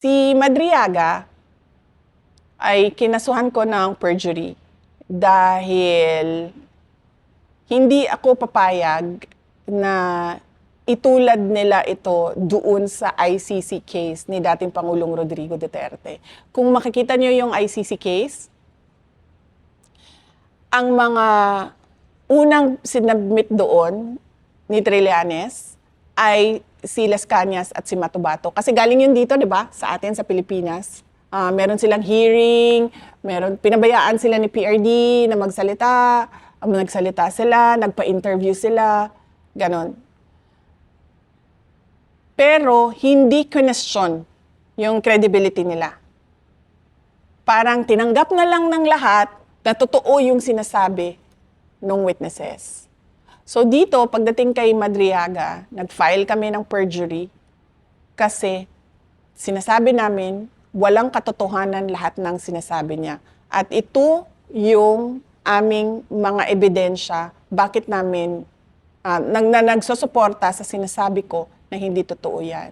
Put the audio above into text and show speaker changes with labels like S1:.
S1: Si Madriaga ay kinasuhan ko ng perjury dahil hindi ako papayag na itulad nila ito doon sa ICC case ni dating Pangulong Rodrigo Duterte. Kung makikita niyo yung ICC case, ang mga unang sinabmit doon ni Trillanes ay si Las Cañas at si Matubato. Kasi galing yun dito, di ba? Sa atin, sa Pilipinas. Meron silang hearing, pinabayaan sila ni PRD na magsalita, nagsalita sila, nagpa-interview sila, ganon. Pero hindi question yung credibility nila. Parang tinanggap na lang ng lahat na totoo yung sinasabi ng witnesses. So dito, pagdating kay Madriaga, nag-file kami ng perjury kasi sinasabi namin walang katotohanan lahat ng sinasabi niya. At ito yung aming mga ebidensya bakit namin nagsusuporta sa sinasabi ko na hindi totoo yan.